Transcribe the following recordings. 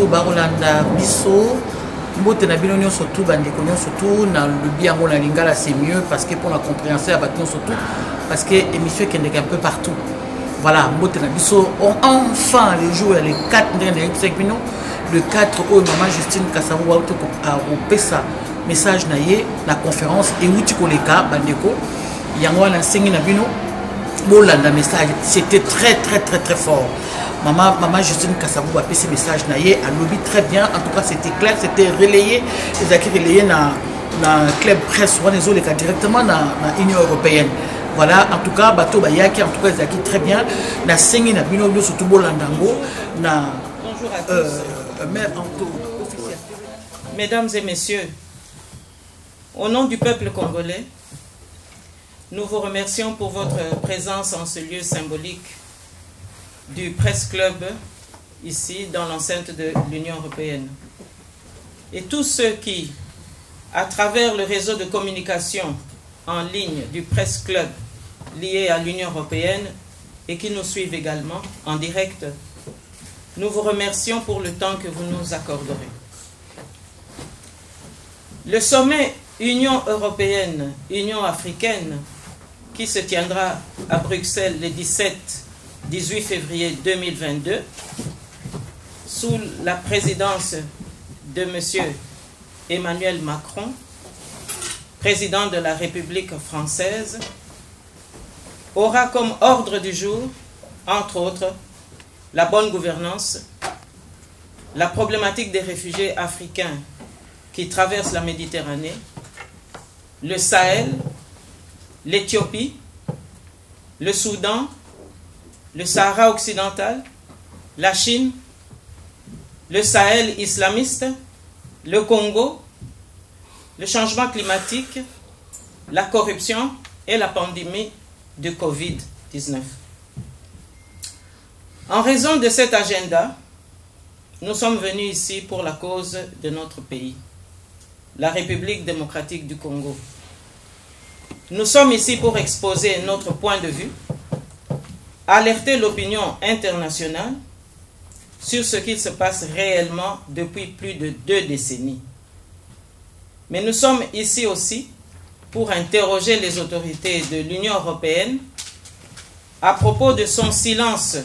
biso barolanda biso mbote na bino nyonso tout bandeko nyonso tout na lobi yango na lingala c'est mieux parce que pour la compréhension ya bato nyonso tout parce que émission ekendeka un peu partout voilà mbote na biso enfin le jour les 4 le 4 au maman Justine Kassabou a opesa message na ye na conférence et outi koleka bandeko yango na sengi na bino bolanda message c'était très fort. Maman Justine Kassabou a fait ce message naïe à lobby très bien. En tout cas, c'était clair, c'était relayé. Ils ont relayé dans le club presse, directement dans l'Union européenne. Voilà, en tout cas, bateau bayaki, en tout cas, ils ont très bien. Na sengi na bino surtout bolandango na bonjour à tous. Mesdames et messieurs, au nom du peuple congolais, nous vous remercions pour votre présence en ce lieu symbolique du Presse Club, ici, dans l'enceinte de l'Union européenne. Et tous ceux qui, à travers le réseau de communication en ligne du Presse Club lié à l'Union européenne et qui nous suivent également en direct, nous vous remercions pour le temps que vous nous accorderez. Le sommet Union européenne, Union africaine, qui se tiendra à Bruxelles le 17-18 février 2022, sous la présidence de M. Emmanuel Macron, président de la République française, aura comme ordre du jour, entre autres, la bonne gouvernance, la problématique des réfugiés africains qui traversent la Méditerranée, le Sahel, l'Éthiopie, le Soudan, le Sahara occidental, la Chine, le Sahel islamiste, le Congo, le changement climatique, la corruption et la pandémie de Covid-19. En raison de cet agenda, nous sommes venus ici pour la cause de notre pays, la République démocratique du Congo. Nous sommes ici pour exposer notre point de vue, alerter l'opinion internationale sur ce qu'il se passe réellement depuis plus de 2 décennies. Mais nous sommes ici aussi pour interroger les autorités de l'Union européenne à propos de son silence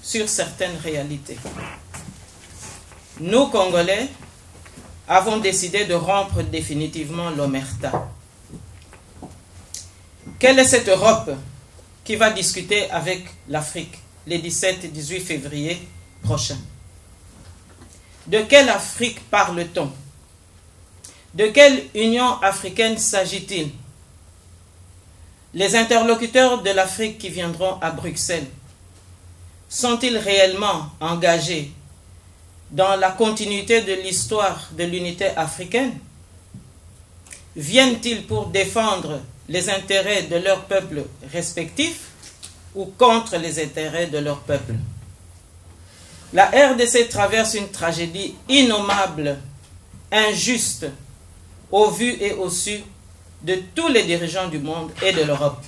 sur certaines réalités. Nous, Congolais, avons décidé de rompre définitivement l'omerta. Quelle est cette Europe qui va discuter avec l'Afrique les 17 et 18 février prochains? De quelle Afrique parle-t-on? De quelle Union africaine s'agit-il? Les interlocuteurs de l'Afrique qui viendront à Bruxelles sont-ils réellement engagés dans la continuité de l'histoire de l'unité africaine? Viennent-ils pour défendre les intérêts de leurs peuples respectifs ou contre les intérêts de leur peuple? La RDC traverse une tragédie innommable, injuste, au vu et au su de tous les dirigeants du monde et de l'Europe,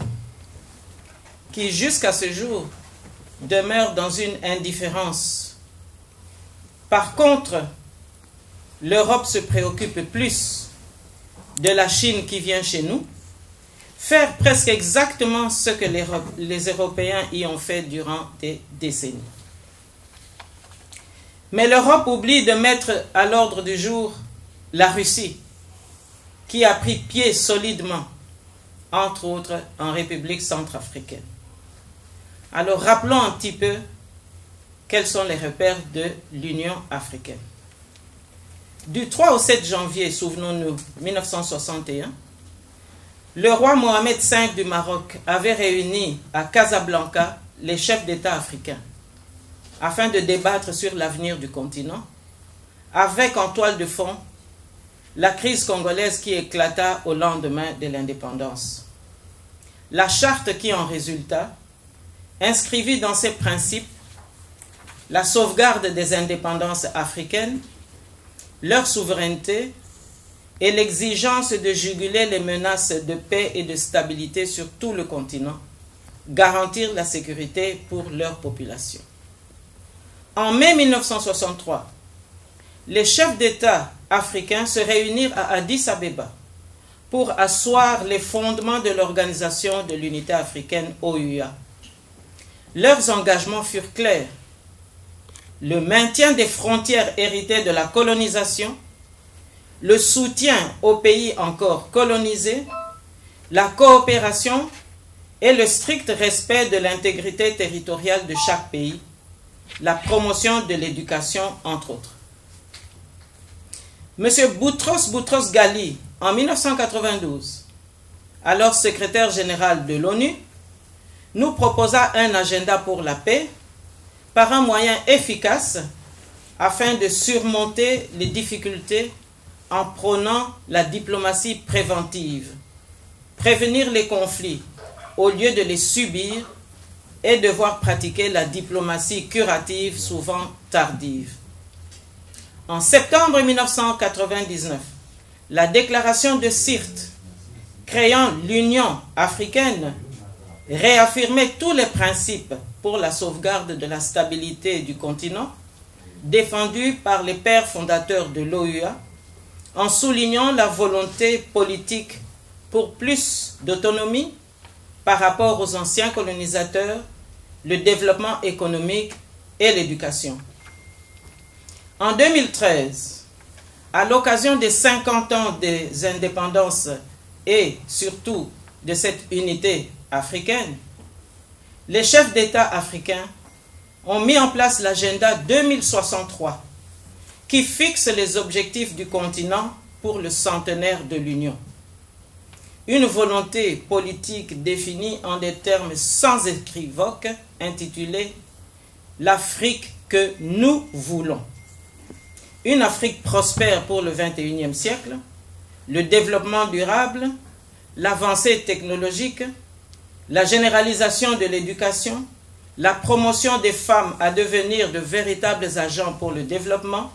qui jusqu'à ce jour demeurent dans une indifférence. Par contre, l'Europe se préoccupe plus de la Chine qui vient chez nous, faire presque exactement ce que les Européens y ont fait durant des décennies. Mais l'Europe oublie de mettre à l'ordre du jour la Russie, qui a pris pied solidement, entre autres en République centrafricaine. Alors rappelons un petit peu quels sont les repères de l'Union africaine. Du 3 au 7 janvier, souvenons-nous, 1961, le roi Mohamed V du Maroc avait réuni à Casablanca les chefs d'État africains afin de débattre sur l'avenir du continent, avec en toile de fond la crise congolaise qui éclata au lendemain de l'indépendance. La charte qui en résulta inscrivit dans ses principes la sauvegarde des indépendances africaines, leur souveraineté et l'exigence de juguler les menaces de paix et de stabilité sur tout le continent, garantir la sécurité pour leur population. En mai 1963, les chefs d'État africains se réunirent à Addis Abeba pour asseoir les fondements de l'Organisation de l'Unité africaine OUA. Leurs engagements furent clairs: le maintien des frontières héritées de la colonisation, le soutien aux pays encore colonisés, la coopération et le strict respect de l'intégrité territoriale de chaque pays, la promotion de l'éducation, entre autres. M. Boutros Ghali, en 1992, alors secrétaire général de l'ONU, nous proposa un agenda pour la paix par un moyen efficace afin de surmonter les difficultés en prônant la diplomatie préventive, prévenir les conflits au lieu de les subir et devoir pratiquer la diplomatie curative souvent tardive. En septembre 1999, la déclaration de Sirte, créant l'Union africaine, réaffirmait tous les principes pour la sauvegarde de la stabilité du continent, défendus par les pères fondateurs de l'OUA, en soulignant la volonté politique pour plus d'autonomie par rapport aux anciens colonisateurs, le développement économique et l'éducation. En 2013, à l'occasion des 50 ans des indépendances et surtout de cette unité africaine, les chefs d'État africains ont mis en place l'agenda 2063 qui fixe les objectifs du continent pour le centenaire de l'Union. Une volonté politique définie en des termes sans équivoque intitulée « L'Afrique que nous voulons ». Une Afrique prospère pour le XXIe siècle, le développement durable, l'avancée technologique, la généralisation de l'éducation, la promotion des femmes à devenir de véritables agents pour le développement.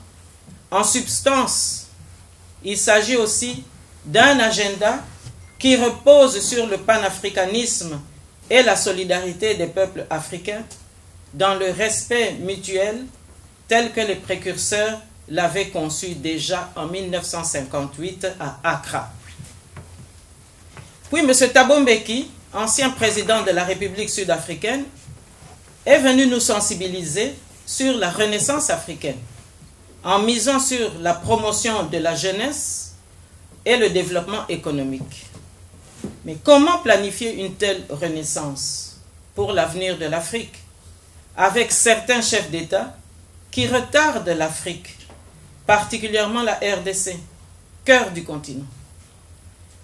En substance, il s'agit aussi d'un agenda qui repose sur le panafricanisme et la solidarité des peuples africains dans le respect mutuel tel que les précurseurs l'avaient conçu déjà en 1958 à Accra. Puis M. Thabo Mbeki, ancien président de la République sud-africaine, est venu nous sensibiliser sur la renaissance africaine, en misant sur la promotion de la jeunesse et le développement économique. Mais comment planifier une telle renaissance pour l'avenir de l'Afrique, avec certains chefs d'État qui retardent l'Afrique, particulièrement la RDC, cœur du continent?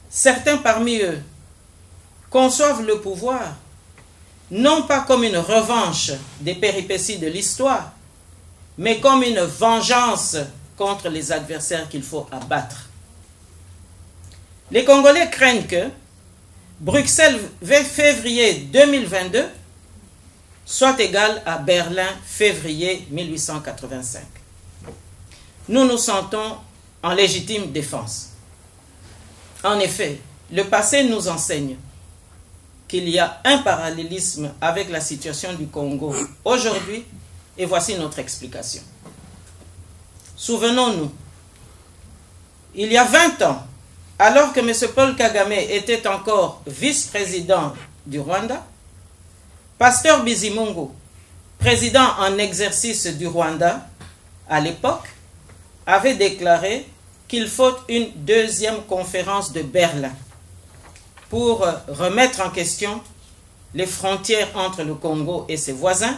Certains parmi eux conçoivent le pouvoir non pas comme une revanche des péripéties de l'histoire, mais comme une vengeance contre les adversaires qu'il faut abattre. Les Congolais craignent que Bruxelles février 2022 soit égal à Berlin février 1885. Nous nous sentons en légitime défense. En effet, le passé nous enseigne qu'il y a un parallélisme avec la situation du Congo aujourd'hui, et voici notre explication. Souvenons-nous, il y a 20 ans, alors que M. Paul Kagame était encore vice-président du Rwanda, Pasteur Bizimungu, président en exercice du Rwanda à l'époque, avait déclaré qu'il faut une deuxième conférence de Berlin pour remettre en question les frontières entre le Congo et ses voisins,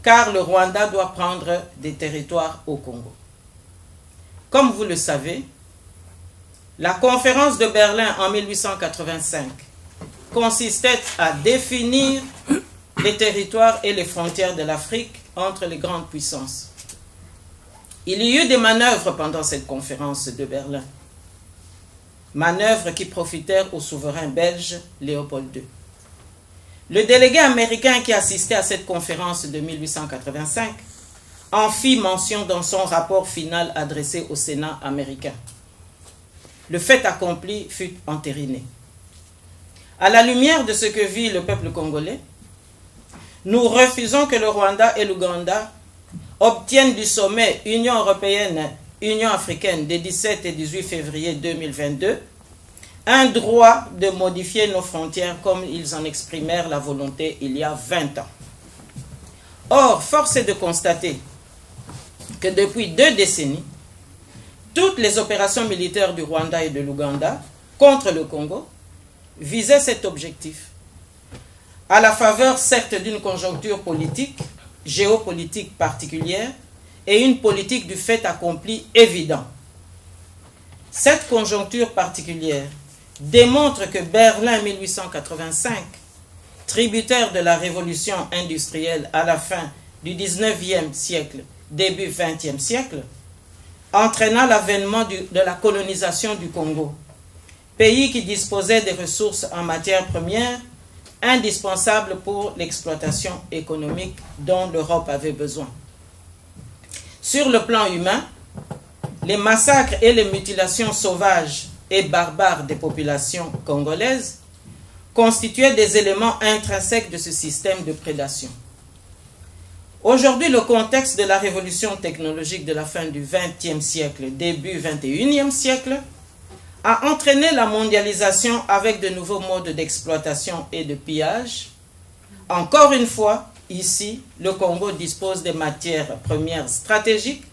car le Rwanda doit prendre des territoires au Congo. Comme vous le savez, la conférence de Berlin en 1885 consistait à définir les territoires et les frontières de l'Afrique entre les grandes puissances. Il y eut des manœuvres pendant cette conférence de Berlin, manœuvres qui profitèrent au souverain belge Léopold II. Le délégué américain qui assistait à cette conférence de 1885 en fit mention dans son rapport final adressé au Sénat américain. Le fait accompli fut entériné. À la lumière de ce que vit le peuple congolais, nous refusons que le Rwanda et l'Ouganda obtiennent du sommet Union européenne-Union africaine des 17 et 18 février 2022 un droit de modifier nos frontières comme ils en exprimèrent la volonté il y a 20 ans. Or, force est de constater que depuis 2 décennies, toutes les opérations militaires du Rwanda et de l'Ouganda contre le Congo visaient cet objectif. À la faveur, certes, d'une conjoncture politique, géopolitique particulière et une politique du fait accompli évident. Cette conjoncture particulière démontre que Berlin 1885, tributaire de la révolution industrielle à la fin du 19e siècle, début 20e siècle, entraîna l'avènement de la colonisation du Congo, pays qui disposait des ressources en matières premières indispensables pour l'exploitation économique dont l'Europe avait besoin. Sur le plan humain, les massacres et les mutilations sauvages et barbares des populations congolaises constituaient des éléments intrinsèques de ce système de prédation. Aujourd'hui, le contexte de la révolution technologique de la fin du XXe siècle, début XXIe siècle, a entraîné la mondialisation avec de nouveaux modes d'exploitation et de pillage. Encore une fois, ici, le Congo dispose des matières premières stratégiques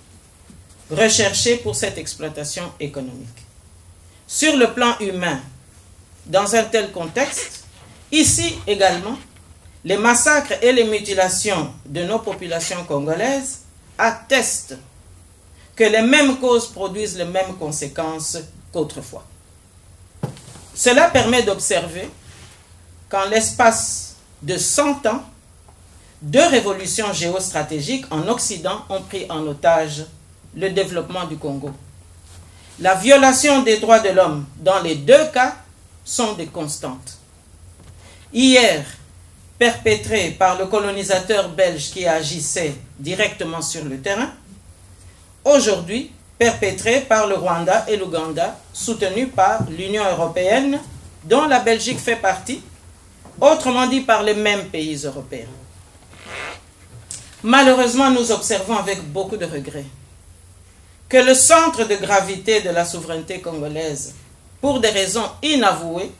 recherchées pour cette exploitation économique. Sur le plan humain, dans un tel contexte, ici également, les massacres et les mutilations de nos populations congolaises attestent que les mêmes causes produisent les mêmes conséquences qu'autrefois. Cela permet d'observer qu'en l'espace de 100 ans, 2 révolutions géostratégiques en Occident ont pris en otage le développement du Congo. La violation des droits de l'homme dans les 2 cas sont des constantes. Hier, perpétrée par le colonisateur belge qui agissait directement sur le terrain, aujourd'hui perpétrée par le Rwanda et l'Ouganda, soutenus par l'Union européenne, dont la Belgique fait partie, autrement dit par les mêmes pays européens. Malheureusement, nous observons avec beaucoup de regret que le centre de gravité de la souveraineté congolaise, pour des raisons inavouées,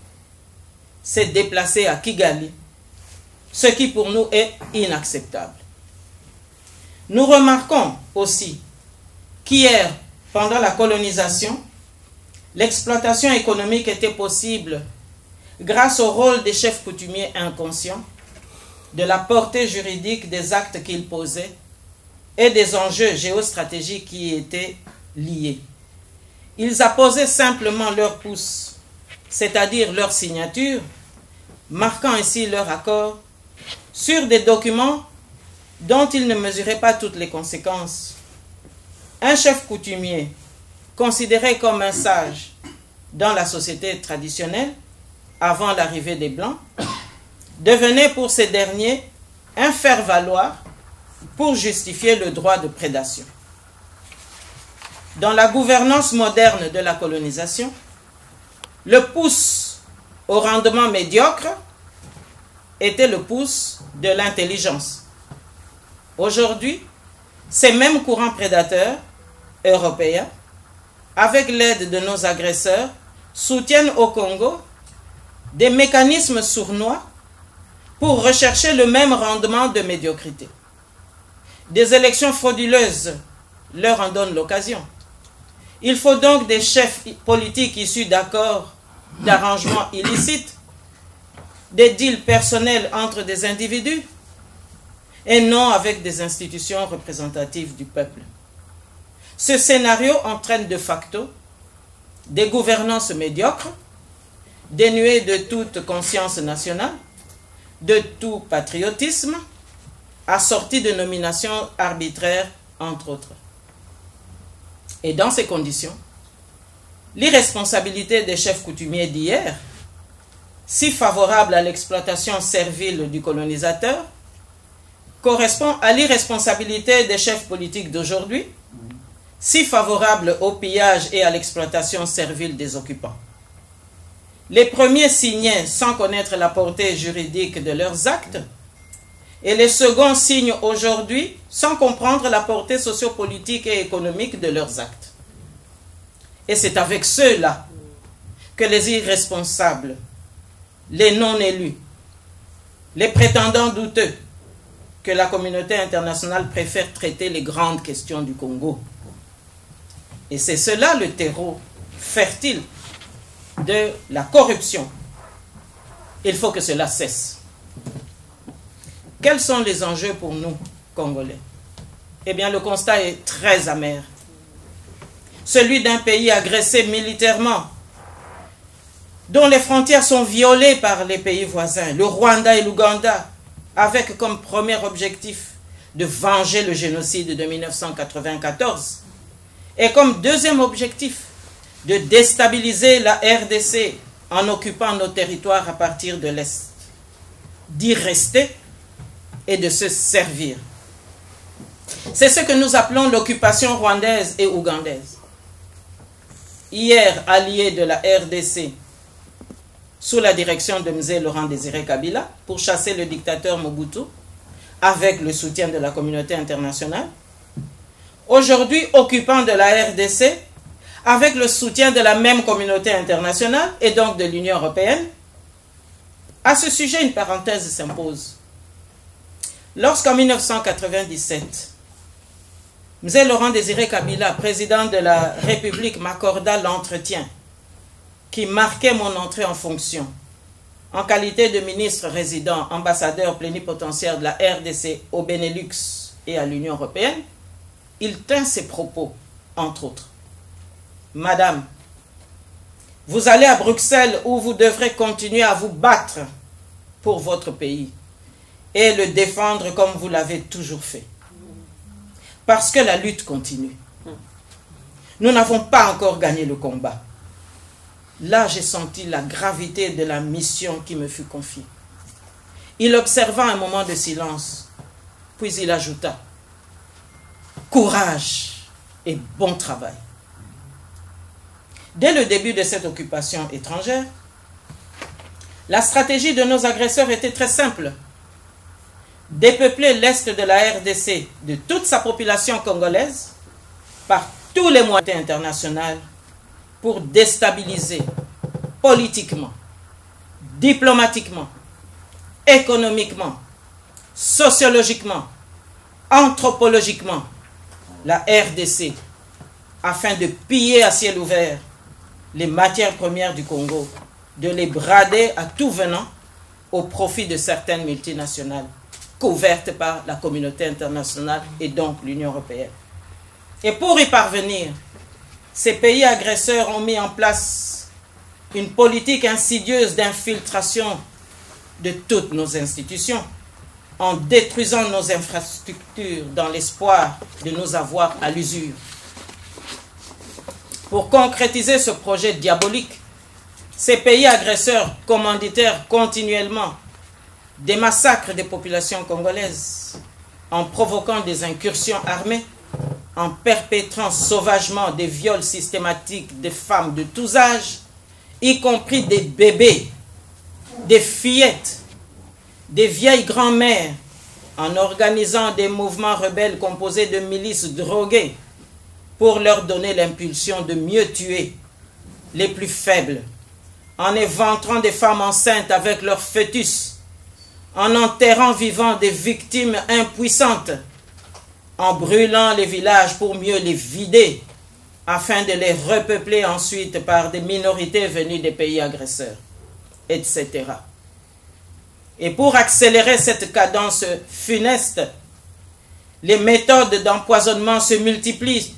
s'est déplacé à Kigali, ce qui pour nous est inacceptable. Nous remarquons aussi qu'hier, pendant la colonisation, l'exploitation économique était possible grâce au rôle des chefs coutumiers inconscients, de la portée juridique des actes qu'ils posaient et des enjeux géostratégiques qui y étaient liés. Ils apposaient simplement leur pouce, c'est-à-dire leur signature, marquant ainsi leur accord sur des documents dont ils ne mesuraient pas toutes les conséquences. Un chef coutumier, considéré comme un sage dans la société traditionnelle, avant l'arrivée des Blancs, devenait pour ces derniers un faire-valoir pour justifier le droit de prédation. Dans la gouvernance moderne de la colonisation, le pouce au rendement médiocre était le pouce de l'intelligence. Aujourd'hui, ces mêmes courants prédateurs européens, avec l'aide de nos agresseurs, soutiennent au Congo des mécanismes sournois pour rechercher le même rendement de médiocrité. Des élections frauduleuses leur en donnent l'occasion. Il faut donc des chefs politiques issus d'accords, d'arrangements illicites, des deals personnels entre des individus, et non avec des institutions représentatives du peuple. Ce scénario entraîne de facto des gouvernances médiocres, dénuées de toute conscience nationale, de tout patriotisme, assorties de nominations arbitraires, entre autres. Et dans ces conditions, l'irresponsabilité des chefs coutumiers d'hier, si favorable à l'exploitation servile du colonisateur, correspond à l'irresponsabilité des chefs politiques d'aujourd'hui, si favorable au pillage et à l'exploitation servile des occupants. Les premiers signaient sans connaître la portée juridique de leurs actes, et les seconds signent aujourd'hui sans comprendre la portée sociopolitique et économique de leurs actes. Et c'est avec ceux-là que les irresponsables, les non-élus, les prétendants douteux, que la communauté internationale préfère traiter les grandes questions du Congo. Et c'est cela le terreau fertile de la corruption. Il faut que cela cesse. Quels sont les enjeux pour nous, Congolais? Eh bien, le constat est très amer. Celui d'un pays agressé militairement, dont les frontières sont violées par les pays voisins, le Rwanda et l'Ouganda, avec comme premier objectif de venger le génocide de 1994, et comme deuxième objectif de déstabiliser la RDC en occupant nos territoires à partir de l'Est, d'y rester et de se servir. C'est ce que nous appelons l'occupation rwandaise et ougandaise. Hier, alliés de la RDC, sous la direction de M. Laurent Désiré Kabila, pour chasser le dictateur Mobutu, avec le soutien de la communauté internationale. Aujourd'hui, occupants de la RDC, avec le soutien de la même communauté internationale et donc de l'Union européenne. À ce sujet, une parenthèse s'impose. Lorsqu'en 1997, M. Laurent Désiré Kabila, président de la République, m'accorda l'entretien qui marquait mon entrée en fonction, en qualité de ministre résident, ambassadeur plénipotentiaire de la RDC au Benelux et à l'Union européenne, il tint ses propos, entre autres. Madame, vous allez à Bruxelles où vous devrez continuer à vous battre pour votre pays et le défendre comme vous l'avez toujours fait. Parce que la lutte continue. Nous n'avons pas encore gagné le combat. Là, j'ai senti la gravité de la mission qui me fut confiée. Il observa un moment de silence, puis il ajouta « Courage et bon travail ». Dès le début de cette occupation étrangère, la stratégie de nos agresseurs était très simple. Dépeupler l'Est de la RDC de toute sa population congolaise par tous les moyens internationaux pour déstabiliser politiquement, diplomatiquement, économiquement, sociologiquement, anthropologiquement la RDC afin de piller à ciel ouvert les matières premières du Congo, de les brader à tout venant au profit de certaines multinationales couvertes par la communauté internationale et donc l'Union européenne. Et pour y parvenir, ces pays agresseurs ont mis en place une politique insidieuse d'infiltration de toutes nos institutions, en détruisant nos infrastructures dans l'espoir de nous avoir à l'usure. Pour concrétiser ce projet diabolique, ces pays agresseurs commanditèrent continuellement des massacres des populations congolaises, en provoquant des incursions armées, en perpétrant sauvagement des viols systématiques des femmes de tous âges, y compris des bébés, des fillettes, des vieilles grand-mères, en organisant des mouvements rebelles composés de milices droguées pour leur donner l'impulsion de mieux tuer les plus faibles, en éventrant des femmes enceintes avec leurs fœtus, en enterrant vivants des victimes impuissantes, en brûlant les villages pour mieux les vider, afin de les repeupler ensuite par des minorités venues des pays agresseurs, etc. Et pour accélérer cette cadence funeste, les méthodes d'empoisonnement se multiplient,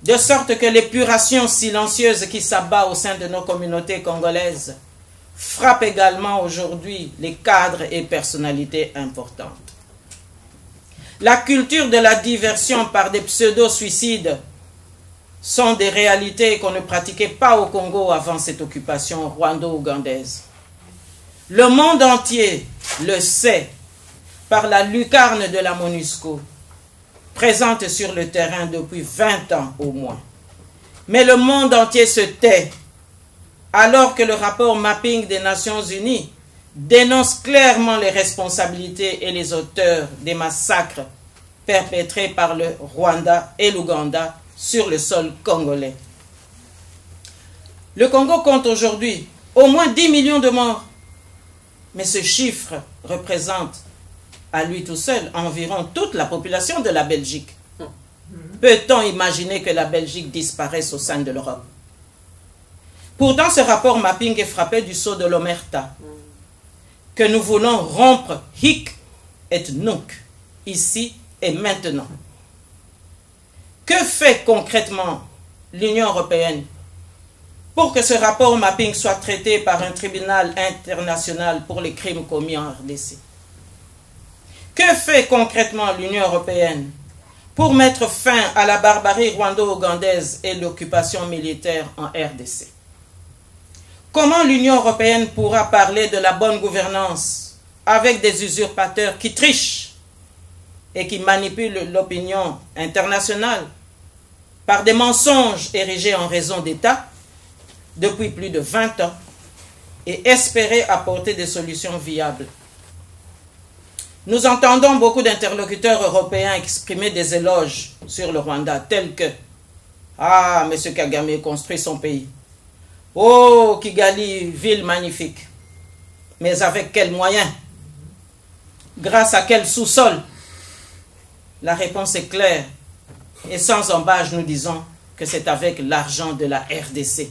de sorte que l'épuration silencieuse qui s'abat au sein de nos communautés congolaises frappe également aujourd'hui les cadres et personnalités importantes. La culture de la diversion par des pseudo-suicides sont des réalités qu'on ne pratiquait pas au Congo avant cette occupation rwando-ougandaise. Le monde entier le sait par la lucarne de la MONUSCO, présente sur le terrain depuis 20 ans au moins. Mais le monde entier se tait, alors que le rapport mapping des Nations Unies dénonce clairement les responsabilités et les auteurs des massacres perpétrés par le Rwanda et l'Ouganda sur le sol congolais. Le Congo compte aujourd'hui au moins 10 millions de morts, mais ce chiffre représente à lui tout seul environ toute la population de la Belgique. Peut-on imaginer que la Belgique disparaisse au sein de l'Europe? Pourtant, ce rapport mapping est frappé du sceau de l'omerta, que nous voulons rompre hic et nunc, ici et maintenant. Que fait concrètement l'Union européenne pour que ce rapport mapping soit traité par un tribunal international pour les crimes commis en RDC? Que fait concrètement l'Union européenne pour mettre fin à la barbarie rwando-ougandaise et l'occupation militaire en RDC? Comment l'Union européenne pourra parler de la bonne gouvernance avec des usurpateurs qui trichent et qui manipulent l'opinion internationale par des mensonges érigés en raison d'État depuis plus de 20 ans et espérer apporter des solutions viables? Nous entendons beaucoup d'interlocuteurs européens exprimer des éloges sur le Rwanda, tels que « Ah, M. Kagame construit son pays. Oh, Kigali, ville magnifique. Mais avec quels moyens? Grâce à quel sous-sol ?» La réponse est claire. Et sans embâche, nous disons que c'est avec l'argent de la RDC.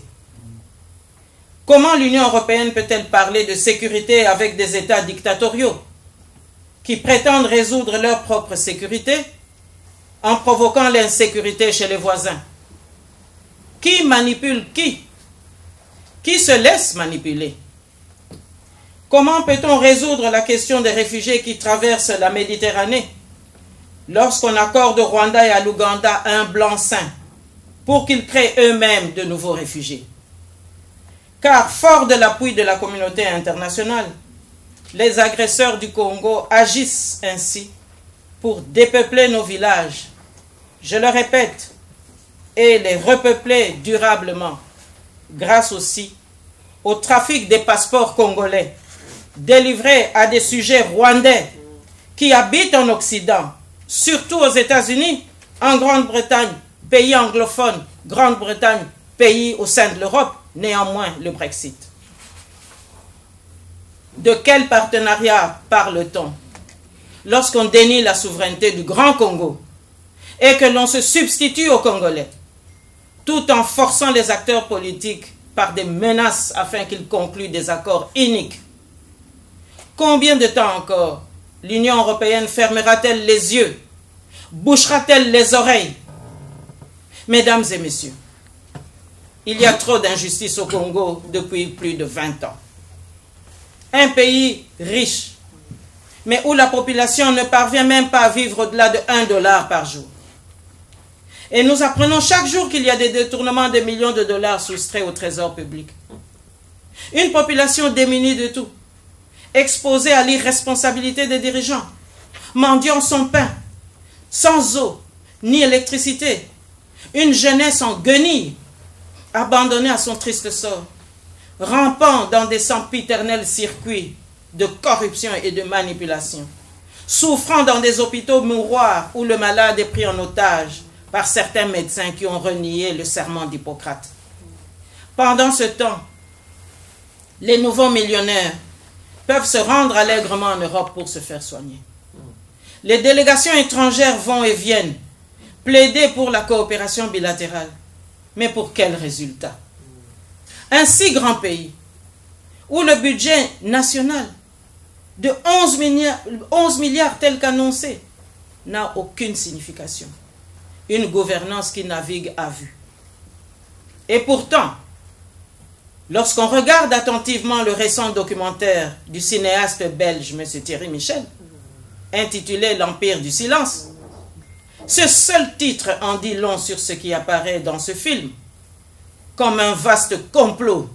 Comment l'Union européenne peut-elle parler de sécurité avec des États dictatoriaux qui prétendent résoudre leur propre sécurité en provoquant l'insécurité chez les voisins? Qui manipule qui? Qui se laisse manipuler? Comment peut-on résoudre la question des réfugiés qui traversent la Méditerranée lorsqu'on accorde au Rwanda et à l'Ouganda un blanc-seing pour qu'ils créent eux-mêmes de nouveaux réfugiés? Car, fort de l'appui de la communauté internationale, les agresseurs du Congo agissent ainsi pour dépeupler nos villages, je le répète, et les repeupler durablement, grâce aussi au trafic des passeports congolais délivrés à des sujets rwandais qui habitent en Occident, surtout aux États-Unis, en Grande-Bretagne, pays anglophone, Grande-Bretagne, pays au sein de l'Europe, néanmoins le Brexit. De quel partenariat parle-t-on lorsqu'on dénie la souveraineté du Grand Congo et que l'on se substitue aux Congolais, tout en forçant les acteurs politiques par des menaces afin qu'ils concluent des accords iniques? Combien de temps encore l'Union européenne fermera-t-elle les yeux, bouchera-t-elle les oreilles? Mesdames et messieurs, il y a trop d'injustice au Congo depuis plus de 20 ans. Un pays riche, mais où la population ne parvient même pas à vivre au-delà de $1 par jour. Et nous apprenons chaque jour qu'il y a des détournements de millions de dollars soustraits au trésor public. Une population démunie de tout, exposée à l'irresponsabilité des dirigeants, mendiant son pain, sans eau ni électricité, une jeunesse en guenilles, abandonnée à son triste sort, rampant dans des sempiternels circuits de corruption et de manipulation, souffrant dans des hôpitaux mouroirs où le malade est pris en otage par certains médecins qui ont renié le serment d'Hippocrate. Pendant ce temps, les nouveaux millionnaires peuvent se rendre allègrement en Europe pour se faire soigner. Les délégations étrangères vont et viennent, plaider pour la coopération bilatérale. Mais pour quel résultat? Un si grand pays, où le budget national de 11 milliards tel qu'annoncé n'a aucune signification. Une gouvernance qui navigue à vue. Et pourtant, lorsqu'on regarde attentivement le récent documentaire du cinéaste belge M. Thierry Michel, intitulé « L'Empire du silence », ce seul titre en dit long sur ce qui apparaît dans ce film, comme un vaste complot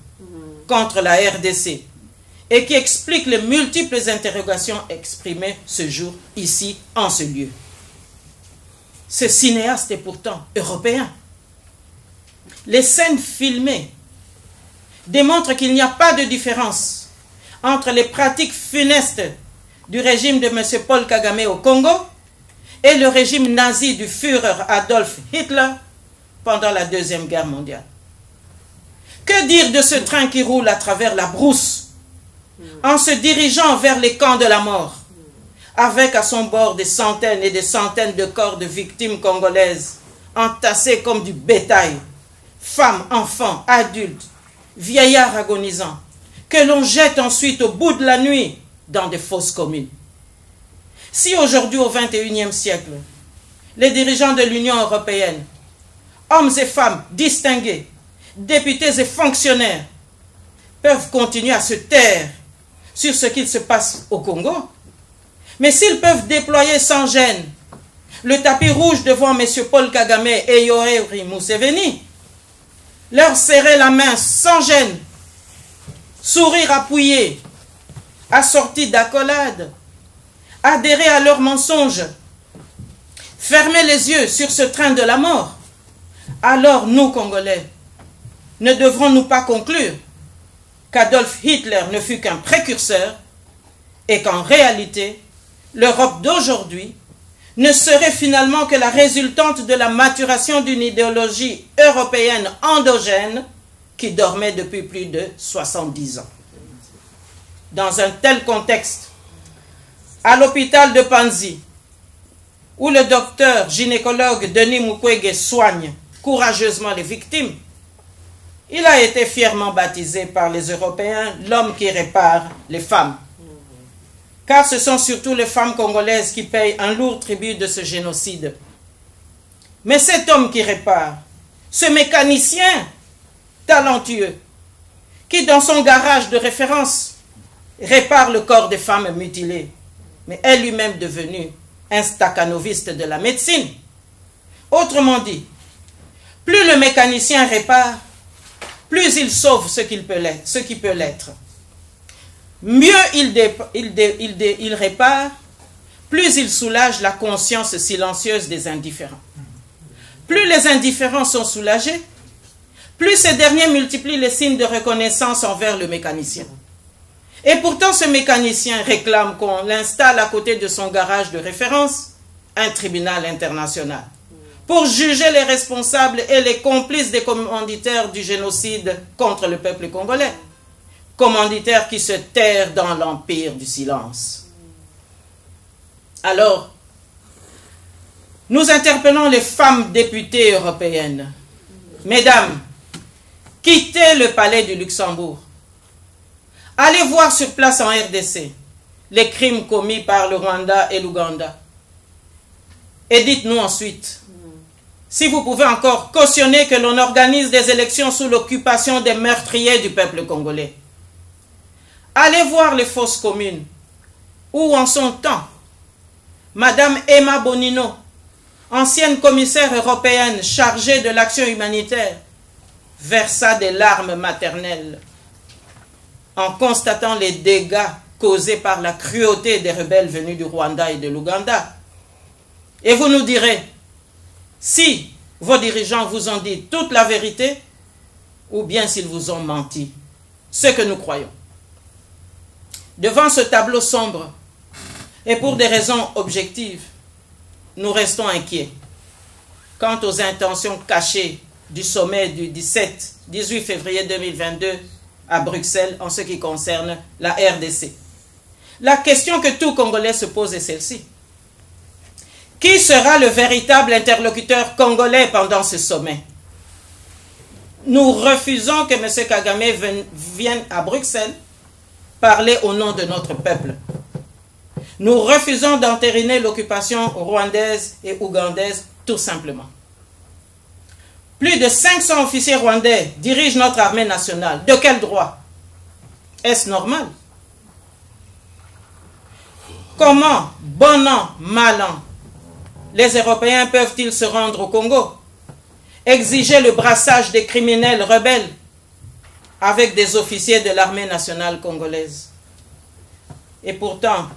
contre la RDC, et qui explique les multiples interrogations exprimées ce jour, ici, en ce lieu. Ce cinéaste est pourtant européen. Les scènes filmées démontrent qu'il n'y a pas de différence entre les pratiques funestes du régime de M. Paul Kagame au Congo et le régime nazi du Führer Adolf Hitler pendant la Deuxième Guerre mondiale. Que dire de ce train qui roule à travers la brousse en se dirigeant vers les camps de la mort, avec à son bord des centaines et des centaines de corps de victimes congolaises entassés comme du bétail, femmes, enfants, adultes, vieillards agonisants, que l'on jette ensuite au bout de la nuit dans des fosses communes. Si aujourd'hui, au XXIe siècle, les dirigeants de l'Union européenne, hommes et femmes distingués, députés et fonctionnaires, peuvent continuer à se taire sur ce qu'il se passe au Congo, mais s'ils peuvent déployer sans gêne le tapis rouge devant M. Paul Kagame et Yoweri Museveni, leur serrer la main sans gêne, sourire appuyé, assorti d'accolades, adhérer à leurs mensonges, fermer les yeux sur ce train de la mort, alors nous, Congolais, ne devrons-nous pas conclure qu'Adolf Hitler ne fut qu'un précurseur et qu'en réalité, l'Europe d'aujourd'hui ne serait finalement que la résultante de la maturation d'une idéologie européenne endogène qui dormait depuis plus de 70 ans. Dans un tel contexte, à l'hôpital de Panzi, où le docteur gynécologue Denis Mukwege soigne courageusement les victimes, il a été fièrement baptisé par les Européens l'homme qui répare les femmes. Car ce sont surtout les femmes congolaises qui payent un lourd tribut de ce génocide. Mais cet homme qui répare, ce mécanicien talentueux, qui dans son garage de référence répare le corps des femmes mutilées, mais est lui-même devenu un stakhanoviste de la médecine. Autrement dit, plus le mécanicien répare, plus il sauve ce qui peut l'être. Mieux il répare, plus il soulage la conscience silencieuse des indifférents. Plus les indifférents sont soulagés, plus ces derniers multiplient les signes de reconnaissance envers le mécanicien. Et pourtant, ce mécanicien réclame qu'on l'installe à côté de son garage de référence, un tribunal international, pour juger les responsables et les complices des commanditaires du génocide contre le peuple congolais. Commanditaires qui se terrent dans l'empire du silence. Alors, nous interpellons les femmes députées européennes. Mesdames, quittez le palais du Luxembourg. Allez voir sur place en RDC les crimes commis par le Rwanda et l'Ouganda. Et dites-nous ensuite si vous pouvez encore cautionner que l'on organise des élections sous l'occupation des meurtriers du peuple congolais. Allez voir les fosses communes, où en son temps, Madame Emma Bonino, ancienne commissaire européenne chargée de l'action humanitaire, versa des larmes maternelles en constatant les dégâts causés par la cruauté des rebelles venus du Rwanda et de l'Ouganda. Et vous nous direz si vos dirigeants vous ont dit toute la vérité ou bien s'ils vous ont menti, ce que nous croyons. Devant ce tableau sombre, et pour des raisons objectives, nous restons inquiets quant aux intentions cachées du sommet du 18 février 2022 à Bruxelles en ce qui concerne la RDC. La question que tout Congolais se pose est celle-ci. Qui sera le véritable interlocuteur congolais pendant ce sommet? Nous refusons que M. Kagame vienne à Bruxelles parler au nom de notre peuple. Nous refusons d'entériner l'occupation rwandaise et ougandaise tout simplement. Plus de 500 officiers rwandais dirigent notre armée nationale. De quel droit? Est-ce normal? Comment, bon an, mal an, les Européens peuvent-ils se rendre au Congo, exiger le brassage des criminels rebelles avec des officiers de l'armée nationale congolaise? Et pourtant,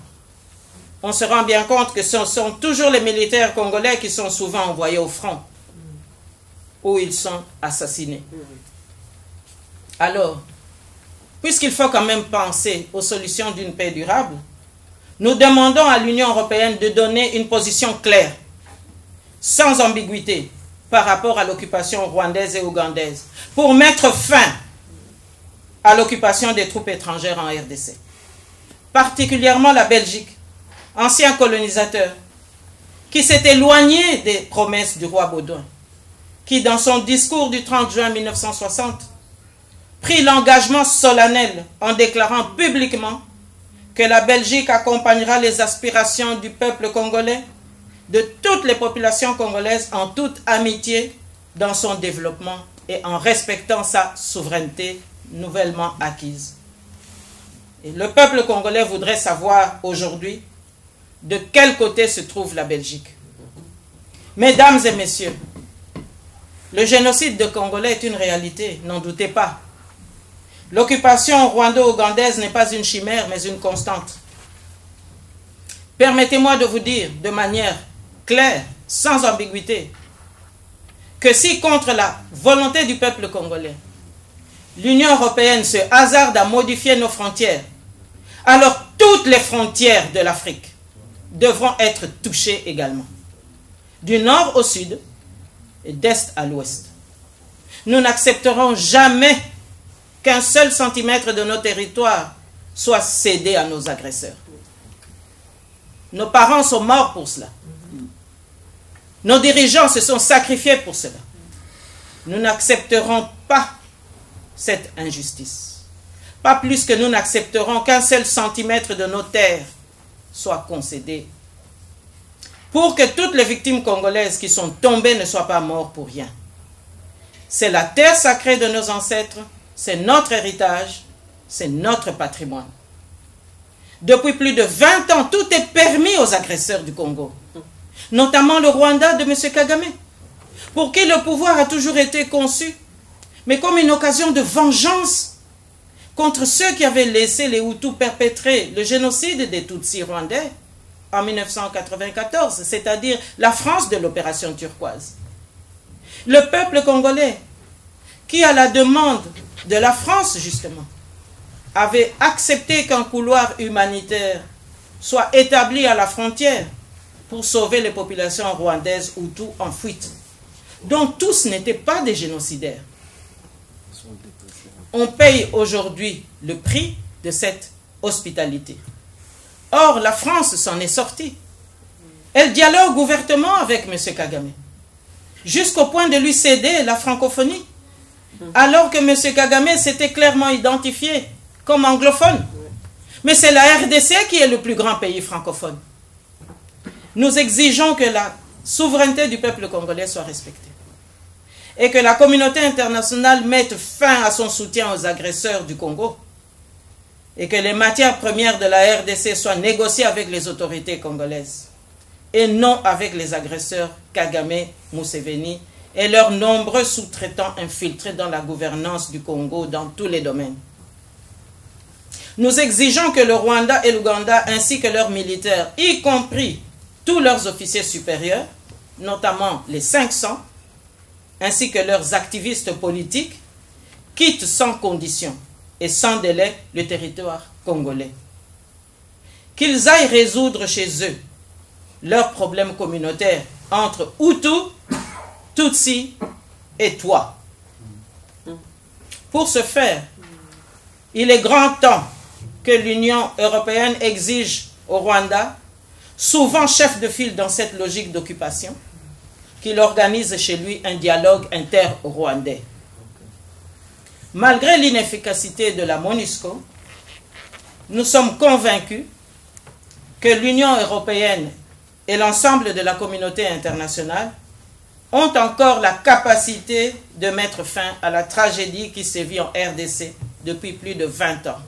on se rend bien compte que ce sont toujours les militaires congolais qui sont souvent envoyés au front, où ils sont assassinés. Alors, puisqu'il faut quand même penser aux solutions d'une paix durable, nous demandons à l'Union européenne de donner une position claire, sans ambiguïté, par rapport à l'occupation rwandaise et ougandaise, pour mettre fin à l'occupation des troupes étrangères en RDC. Particulièrement la Belgique, ancien colonisateur, qui s'est éloigné des promesses du roi Baudouin, qui dans son discours du 30 juin 1960, prit l'engagement solennel en déclarant publiquement que la Belgique accompagnera les aspirations du peuple congolais, de toutes les populations congolaises en toute amitié dans son développement et en respectant sa souveraineté nouvellement acquise. Et le peuple congolais voudrait savoir aujourd'hui de quel côté se trouve la Belgique. Mesdames et messieurs, le génocide de Congolais est une réalité, n'en doutez pas. L'occupation rwando-ougandaise n'est pas une chimère, mais une constante. Permettez-moi de vous dire de manière claire, sans ambiguïté, que si contre la volonté du peuple congolais, l'Union européenne se hasarde à modifier nos frontières, alors toutes les frontières de l'Afrique devront être touchées également, du nord au sud et d'est à l'ouest. Nous n'accepterons jamais qu'un seul centimètre de nos territoires soit cédé à nos agresseurs. Nos parents sont morts pour cela. Nos dirigeants se sont sacrifiés pour cela. Nous n'accepterons pas cette injustice. Pas plus que nous n'accepterons qu'un seul centimètre de nos terres soit concédé. Pour que toutes les victimes congolaises qui sont tombées ne soient pas mortes pour rien. C'est la terre sacrée de nos ancêtres, c'est notre héritage, c'est notre patrimoine. Depuis plus de 20 ans, tout est permis aux agresseurs du Congo, notamment le Rwanda de M. Kagame, pour qui le pouvoir a toujours été conçu, mais comme une occasion de vengeance contre ceux qui avaient laissé les Hutus perpétrer le génocide des Tutsis rwandais en 1994, c'est-à-dire la France de l'opération turquoise. Le peuple congolais, qui à la demande de la France justement, avait accepté qu'un couloir humanitaire soit établi à la frontière pour sauver les populations rwandaises Hutus en fuite. Donc tous n'étaient pas des génocidaires. On paye aujourd'hui le prix de cette hospitalité. Or, la France s'en est sortie. Elle dialogue ouvertement avec M. Kagame, jusqu'au point de lui céder la francophonie, alors que M. Kagame s'était clairement identifié comme anglophone. Mais c'est la RDC qui est le plus grand pays francophone. Nous exigeons que la souveraineté du peuple congolais soit respectée et que la communauté internationale mette fin à son soutien aux agresseurs du Congo et que les matières premières de la RDC soient négociées avec les autorités congolaises et non avec les agresseurs Kagame, Museveni et leurs nombreux sous-traitants infiltrés dans la gouvernance du Congo dans tous les domaines. Nous exigeons que le Rwanda et l'Ouganda ainsi que leurs militaires, y compris tous leurs officiers supérieurs, notamment les 500, ainsi que leurs activistes politiques, quittent sans condition et sans délai le territoire congolais. Qu'ils aillent résoudre chez eux leurs problèmes communautaires entre Hutus, Tutsis et toi. Pour ce faire, il est grand temps que l'Union européenne exige au Rwanda, souvent chef de file dans cette logique d'occupation, qu'il organise chez lui un dialogue inter-rwandais. Malgré l'inefficacité de la MONUSCO, nous sommes convaincus que l'Union européenne et l'ensemble de la communauté internationale ont encore la capacité de mettre fin à la tragédie qui sévit en RDC depuis plus de 20 ans.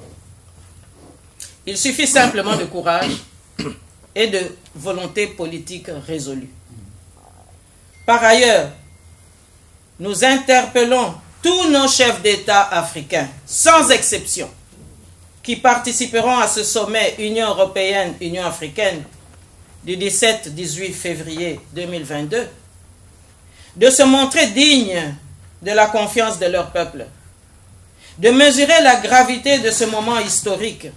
Il suffit simplement de courage et de volonté politique résolue. Par ailleurs, nous interpellons tous nos chefs d'État africains, sans exception, qui participeront à ce sommet Union européenne-Union africaine du 17-18 février 2022, de se montrer dignes de la confiance de leur peuple, de mesurer la gravité de ce moment historique,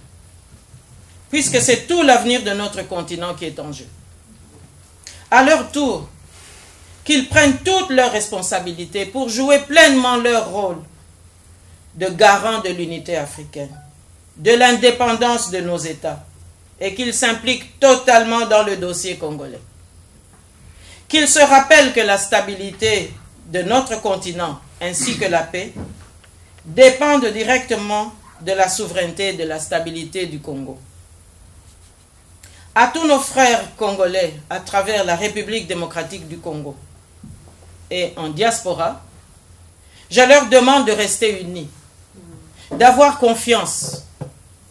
puisque c'est tout l'avenir de notre continent qui est en jeu. À leur tour, qu'ils prennent toutes leurs responsabilités pour jouer pleinement leur rôle de garant de l'unité africaine, de l'indépendance de nos États, et qu'ils s'impliquent totalement dans le dossier congolais. Qu'ils se rappellent que la stabilité de notre continent, ainsi que la paix, dépendent directement de la souveraineté et de la stabilité du Congo. À tous nos frères congolais à travers la République démocratique du Congo et en diaspora, je leur demande de rester unis, d'avoir confiance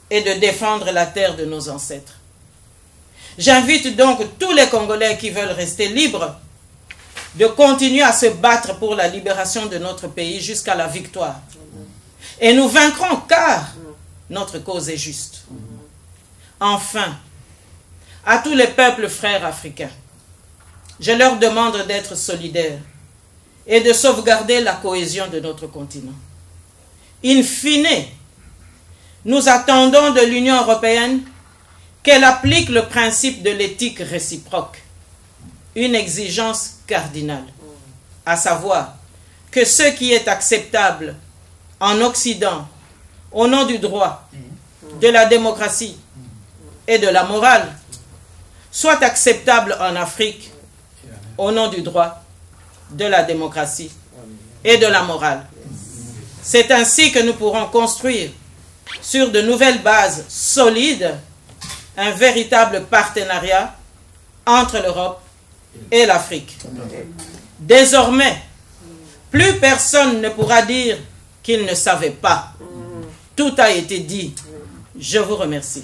et de défendre la terre de nos ancêtres. J'invite donc tous les Congolais qui veulent rester libres de continuer à se battre pour la libération de notre pays jusqu'à la victoire. Et nous vaincrons car notre cause est juste. Enfin, à tous les peuples frères africains, je leur demande d'être solidaires et de sauvegarder la cohésion de notre continent. In fine, nous attendons de l'Union européenne qu'elle applique le principe de l'éthique réciproque, une exigence cardinale, à savoir que ce qui est acceptable en Occident au nom du droit, de la démocratie et de la morale, soit acceptable en Afrique au nom du droit, de la démocratie et de la morale. C'est ainsi que nous pourrons construire sur de nouvelles bases solides un véritable partenariat entre l'Europe et l'Afrique. Désormais, plus personne ne pourra dire qu'il ne savait pas. Tout a été dit. Je vous remercie.